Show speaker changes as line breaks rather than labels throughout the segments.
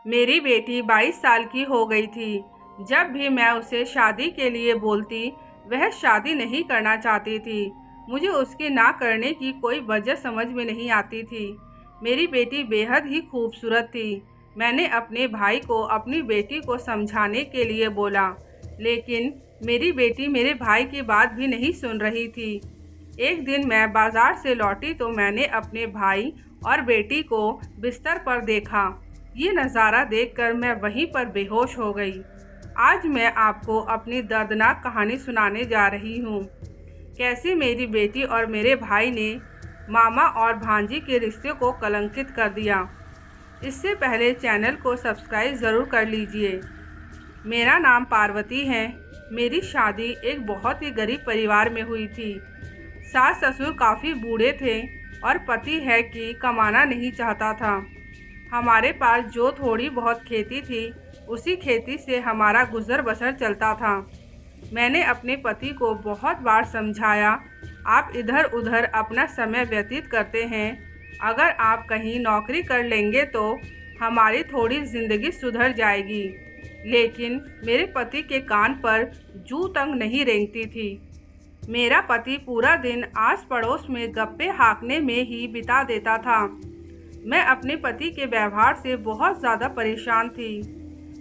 मेरी बेटी 22 साल की हो गई थी। जब भी मैं उसे शादी के लिए बोलती, वह शादी नहीं करना चाहती थी। मुझे उसकी ना करने की कोई वजह समझ में नहीं आती थी। मेरी बेटी बेहद ही खूबसूरत थी। मैंने अपने भाई को अपनी बेटी को समझाने के लिए बोला, लेकिन मेरी बेटी मेरे भाई की बात भी नहीं सुन रही थी। एक दिन मैं बाजार से लौटी तो मैंने अपने भाई और बेटी को बिस्तर पर देखा। ये नज़ारा देखकर मैं वहीं पर बेहोश हो गई। आज मैं आपको अपनी दर्दनाक कहानी सुनाने जा रही हूँ। कैसे मेरी बेटी और मेरे भाई ने मामा और भांजी के रिश्ते को कलंकित कर दिया। इससे पहले चैनल को सब्सक्राइब ज़रूर कर लीजिए। मेरा नाम पार्वती है। मेरी शादी एक बहुत ही गरीब परिवार में हुई थी। सास ससुर काफ़ी बूढ़े थे और पति है कि कमाना नहीं चाहता था। हमारे पास जो थोड़ी बहुत खेती थी, उसी खेती से हमारा गुजर बसर चलता था। मैंने अपने पति को बहुत बार समझाया, आप इधर उधर अपना समय व्यतीत करते हैं। अगर आप कहीं नौकरी कर लेंगे तो हमारी थोड़ी ज़िंदगी सुधर जाएगी। लेकिन मेरे पति के कान पर जूं तक नहीं रेंगती थी। मेरा पति पूरा दिन आस पड़ोस में गप्पे हाँकने में ही बिता देता था। मैं अपने पति के व्यवहार से बहुत ज़्यादा परेशान थी।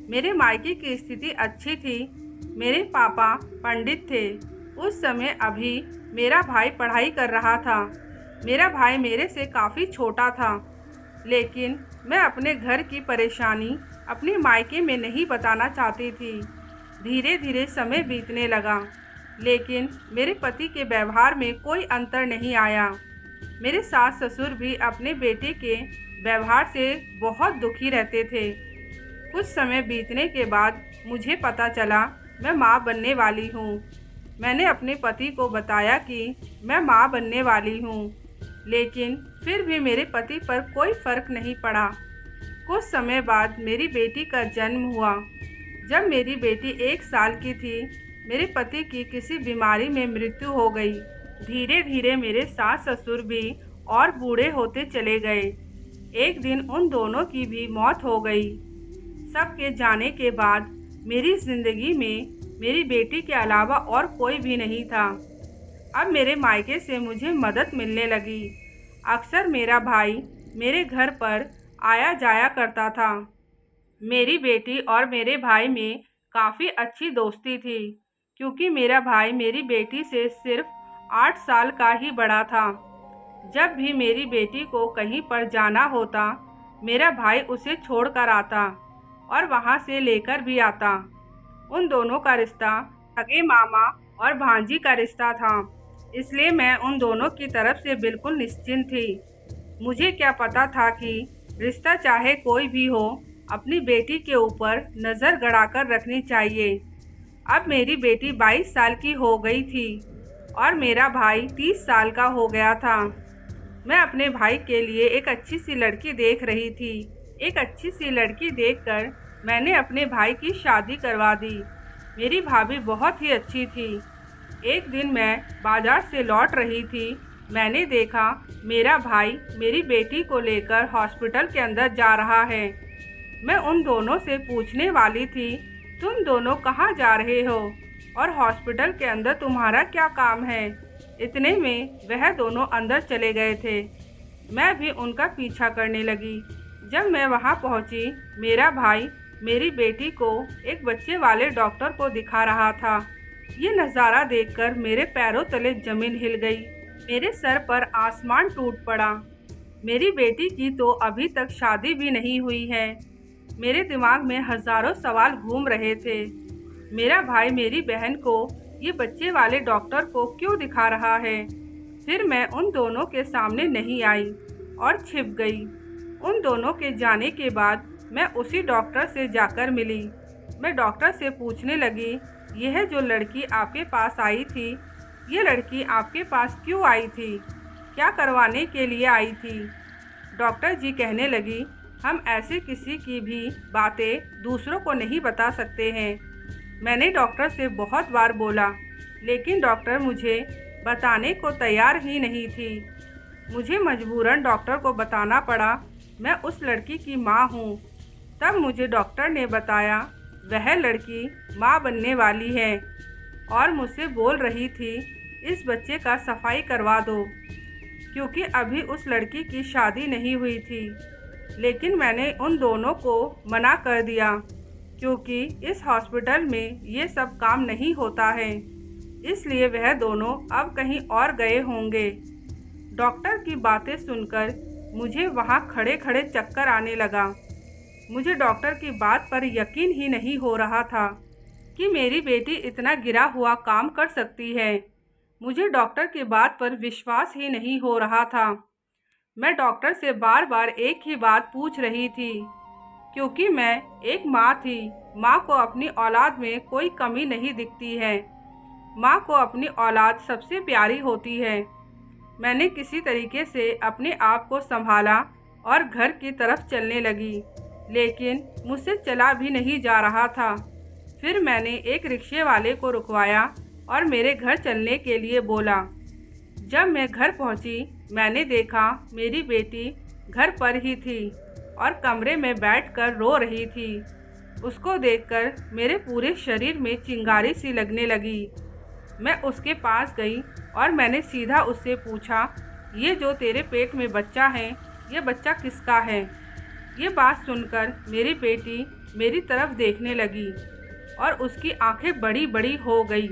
मेरे मायके की स्थिति अच्छी थी। मेरे पापा पंडित थे। उस समय अभी मेरा भाई पढ़ाई कर रहा था। मेरा भाई मेरे से काफ़ी छोटा था, लेकिन मैं अपने घर की परेशानी अपने मायके में नहीं बताना चाहती थी। धीरे धीरे समय बीतने लगा, लेकिन मेरे पति के व्यवहार में कोई अंतर नहीं आया। मेरे सास ससुर भी अपने बेटे के व्यवहार से बहुत दुखी रहते थे। कुछ समय बीतने के बाद मुझे पता चला मैं माँ बनने वाली हूँ। मैंने अपने पति को बताया कि मैं माँ बनने वाली हूँ, लेकिन फिर भी मेरे पति पर कोई फर्क नहीं पड़ा। कुछ समय बाद मेरी बेटी का जन्म हुआ। जब मेरी बेटी 1 साल की थी, मेरे पति की किसी बीमारी में मृत्यु हो गई। धीरे धीरे मेरे सास ससुर भी और बूढ़े होते चले गए। एक दिन उन दोनों की भी मौत हो गई। सबके जाने के बाद मेरी ज़िंदगी में मेरी बेटी के अलावा और कोई भी नहीं था। अब मेरे मायके से मुझे मदद मिलने लगी। अक्सर मेरा भाई मेरे घर पर आया जाया करता था। मेरी बेटी और मेरे भाई में काफ़ी अच्छी दोस्ती थी, क्योंकि मेरा भाई मेरी बेटी से सिर्फ 8 साल का ही बड़ा था। जब भी मेरी बेटी को कहीं पर जाना होता, मेरा भाई उसे छोड़कर आता और वहाँ से लेकर भी आता। उन दोनों का रिश्ता सगे मामा और भांजी का रिश्ता था, इसलिए मैं उन दोनों की तरफ से बिल्कुल निश्चिंत थी। मुझे क्या पता था कि रिश्ता चाहे कोई भी हो, अपनी बेटी के ऊपर नज़र गड़ाकर रखनी चाहिए। अब मेरी बेटी 22 साल की हो गई थी और मेरा भाई 30 साल का हो गया था। मैं अपने भाई के लिए एक अच्छी सी लड़की देख रही थी। एक अच्छी सी लड़की देखकर मैंने अपने भाई की शादी करवा दी। मेरी भाभी बहुत ही अच्छी थी। एक दिन मैं बाजार से लौट रही थी। मैंने देखा मेरा भाई मेरी बेटी को लेकर हॉस्पिटल के अंदर जा रहा है। मैं उन दोनों से पूछने वाली थी, तुम दोनों कहाँ जा रहे हो और हॉस्पिटल के अंदर तुम्हारा क्या काम है? इतने में वह दोनों अंदर चले गए थे। मैं भी उनका पीछा करने लगी। जब मैं वहां पहुंची, मेरा भाई मेरी बेटी को एक बच्चे वाले डॉक्टर को दिखा रहा था। ये नज़ारा देखकर मेरे पैरों तले जमीन हिल गई। मेरे सर पर आसमान टूट पड़ा। मेरी बेटी की तो अभी तक शादी भी नहीं हुई है। मेरे दिमाग में हज़ारों सवाल घूम रहे थे। मेरा भाई मेरी बहन को ये बच्चे वाले डॉक्टर को क्यों दिखा रहा है? फिर मैं उन दोनों के सामने नहीं आई और छिप गई। उन दोनों के जाने के बाद मैं उसी डॉक्टर से जाकर मिली। मैं डॉक्टर से पूछने लगी, यह जो लड़की आपके पास आई थी, ये लड़की आपके पास क्यों आई थी? क्या करवाने के लिए आई थी? डॉक्टर जी कहने लगी, हम ऐसे किसी की भी बातें दूसरों को नहीं बता सकते हैं। मैंने डॉक्टर से बहुत बार बोला, लेकिन डॉक्टर मुझे बताने को तैयार ही नहीं थी। मुझे मजबूरन डॉक्टर को बताना पड़ा, मैं उस लड़की की माँ हूँ। तब मुझे डॉक्टर ने बताया वह लड़की माँ बनने वाली है और मुझसे बोल रही थी इस बच्चे का सफाई करवा दो, क्योंकि अभी उस लड़की की शादी नहीं हुई थी। लेकिन मैंने उन दोनों को मना कर दिया क्योंकि इस हॉस्पिटल में ये सब काम नहीं होता है, इसलिए वह दोनों अब कहीं और गए होंगे। डॉक्टर की बातें सुनकर मुझे वहाँ खड़े खड़े चक्कर आने लगा। मुझे डॉक्टर की बात पर यकीन ही नहीं हो रहा था कि मेरी बेटी इतना गिरा हुआ काम कर सकती है। मुझे डॉक्टर की बात पर विश्वास ही नहीं हो रहा था। मैं डॉक्टर से बार बार एक ही बात पूछ रही थी, क्योंकि मैं एक माँ थी। माँ को अपनी औलाद में कोई कमी नहीं दिखती है। माँ को अपनी औलाद सबसे प्यारी होती है। मैंने किसी तरीके से अपने आप को संभाला और घर की तरफ चलने लगी, लेकिन मुझसे चला भी नहीं जा रहा था। फिर मैंने एक रिक्शे वाले को रुकवाया और मेरे घर चलने के लिए बोला। जब मैं घर पहुंची, मैंने देखा मेरी बेटी घर पर ही थी और कमरे में बैठकर रो रही थी। उसको देखकर मेरे पूरे शरीर में चिंगारी सी लगने लगी। मैं उसके पास गई और मैंने सीधा उससे पूछा, ये जो तेरे पेट में बच्चा है, ये बच्चा किसका है? ये बात सुनकर मेरी बेटी मेरी तरफ देखने लगी और उसकी आंखें बड़ी बड़ी हो गई।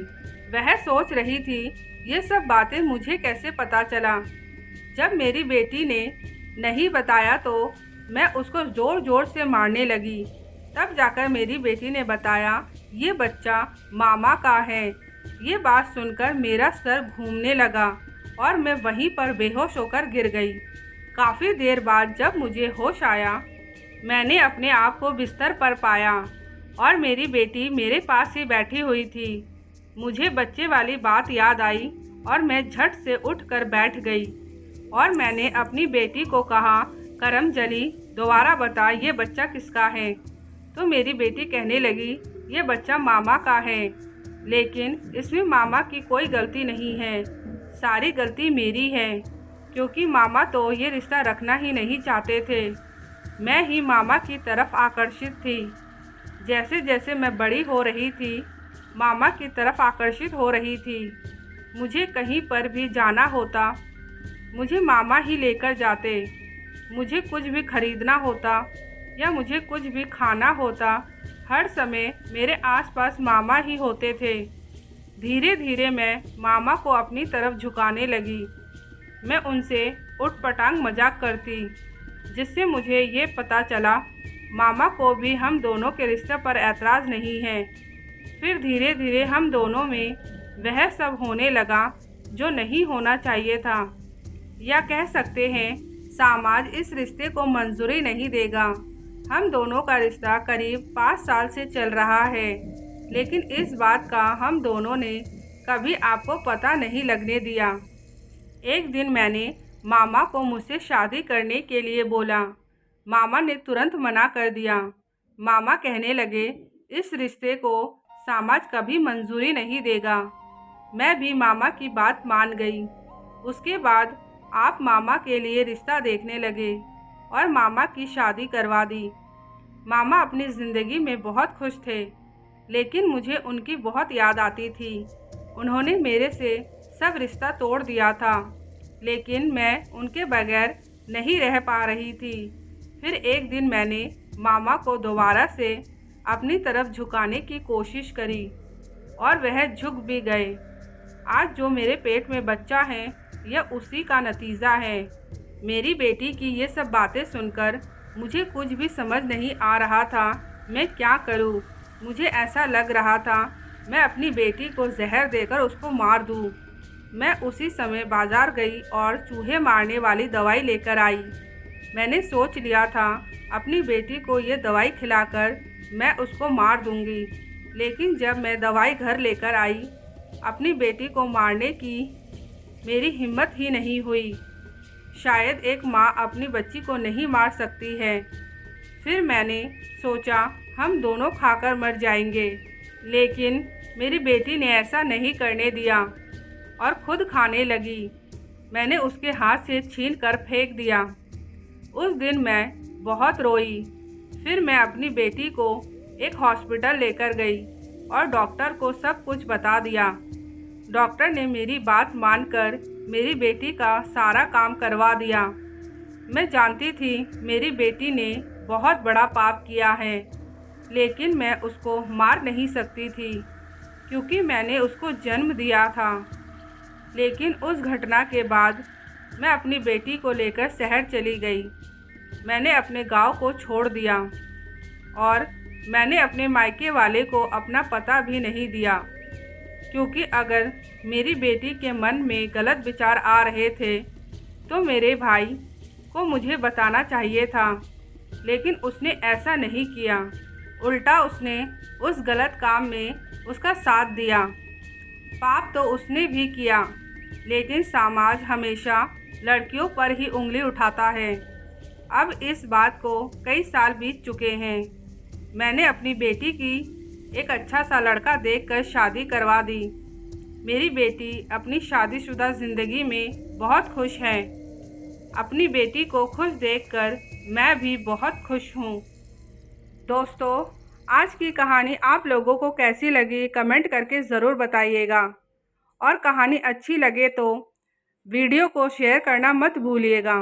वह सोच रही थी ये सब बातें मुझे कैसे पता चला। जब मेरी बेटी ने नहीं बताया तो मैं उसको ज़ोर ज़ोर से मारने लगी। तब जाकर मेरी बेटी ने बताया ये बच्चा मामा का है। ये बात सुनकर मेरा सर घूमने लगा और मैं वहीं पर बेहोश होकर गिर गई। काफ़ी देर बाद जब मुझे होश आया, मैंने अपने आप को बिस्तर पर पाया और मेरी बेटी मेरे पास ही बैठी हुई थी। मुझे बच्चे वाली बात याद आई और मैं झट से उठकर बैठ गई और मैंने अपनी बेटी को कहा, करमजली दोबारा बता ये बच्चा किसका है? तो मेरी बेटी कहने लगी ये बच्चा मामा का है, लेकिन इसमें मामा की कोई गलती नहीं है, सारी गलती मेरी है, क्योंकि मामा तो ये रिश्ता रखना ही नहीं चाहते थे। मैं ही मामा की तरफ आकर्षित थी। जैसे जैसे मैं बड़ी हो रही थी, मामा की तरफ आकर्षित हो रही थी। मुझे कहीं पर भी जाना होता, मुझे मामा ही लेकर जाते। मुझे कुछ भी खरीदना होता या मुझे कुछ भी खाना होता, हर समय मेरे आसपास मामा ही होते थे। धीरे धीरे मैं मामा को अपनी तरफ झुकाने लगी। मैं उनसे उटपटांग मजाक करती, जिससे मुझे ये पता चला मामा को भी हम दोनों के रिश्ते पर ऐतराज़ नहीं है। फिर धीरे धीरे हम दोनों में वह सब होने लगा जो नहीं होना चाहिए था, या कह सकते हैं समाज इस रिश्ते को मंजूरी नहीं देगा। हम दोनों का रिश्ता करीब 5 साल से चल रहा है, लेकिन इस बात का हम दोनों ने कभी आपको पता नहीं लगने दिया। एक दिन मैंने मामा को मुझसे शादी करने के लिए बोला। मामा ने तुरंत मना कर दिया। मामा कहने लगे इस रिश्ते को समाज कभी मंजूरी नहीं देगा। मैं भी मामा की बात मान गई। उसके बाद आप मामा के लिए रिश्ता देखने लगे और मामा की शादी करवा दी। मामा अपनी ज़िंदगी में बहुत खुश थे, लेकिन मुझे उनकी बहुत याद आती थी। उन्होंने मेरे से सब रिश्ता तोड़ दिया था, लेकिन मैं उनके बगैर नहीं रह पा रही थी। फिर एक दिन मैंने मामा को दोबारा से अपनी तरफ झुकाने की कोशिश करी और वह झुक भी गए। आज जो मेरे पेट में बच्चा है, यह उसी का नतीजा है। मेरी बेटी की ये सब बातें सुनकर मुझे कुछ भी समझ नहीं आ रहा था मैं क्या करूं। मुझे ऐसा लग रहा था मैं अपनी बेटी को जहर देकर उसको मार दूं। मैं उसी समय बाज़ार गई और चूहे मारने वाली दवाई लेकर आई। मैंने सोच लिया था अपनी बेटी को ये दवाई खिलाकर मैं उसको मार दूंगी, लेकिन जब मैं दवाई घर लेकर आई, अपनी बेटी को मारने की मेरी हिम्मत ही नहीं हुई। शायद एक माँ अपनी बच्ची को नहीं मार सकती है। फिर मैंने सोचा हम दोनों खाकर मर जाएंगे, लेकिन मेरी बेटी ने ऐसा नहीं करने दिया और खुद खाने लगी। मैंने उसके हाथ से छीन कर फेंक दिया। उस दिन मैं बहुत रोई, फिर मैं अपनी बेटी को एक हॉस्पिटल लेकर गई और डॉक्टर को सब कुछ बता दिया। डॉक्टर ने मेरी बात मानकर मेरी बेटी का सारा काम करवा दिया। मैं जानती थी मेरी बेटी ने बहुत बड़ा पाप किया है, लेकिन मैं उसको मार नहीं सकती थी क्योंकि मैंने उसको जन्म दिया था। लेकिन उस घटना के बाद मैं अपनी बेटी को लेकर शहर चली गई। मैंने अपने गांव को छोड़ दिया और मैंने अपने मायके वाले को अपना पता भी नहीं दिया, क्योंकि अगर मेरी बेटी के मन में गलत विचार आ रहे थे तो मेरे भाई को मुझे बताना चाहिए था, लेकिन उसने ऐसा नहीं किया। उल्टा उसने उस गलत काम में उसका साथ दिया। पाप तो उसने भी किया, लेकिन समाज हमेशा लड़कियों पर ही उंगली उठाता है। अब इस बात को कई साल बीत चुके हैं। मैंने अपनी बेटी की एक अच्छा सा लड़का देखकर शादी करवा दी। मेरी बेटी अपनी शादीशुदा ज़िंदगी में बहुत खुश है। अपनी बेटी को खुश देखकर मैं भी बहुत खुश हूँ। दोस्तों, आज की कहानी आप लोगों को कैसी लगी कमेंट करके ज़रूर बताइएगा, और कहानी अच्छी लगे तो वीडियो को शेयर करना मत भूलिएगा।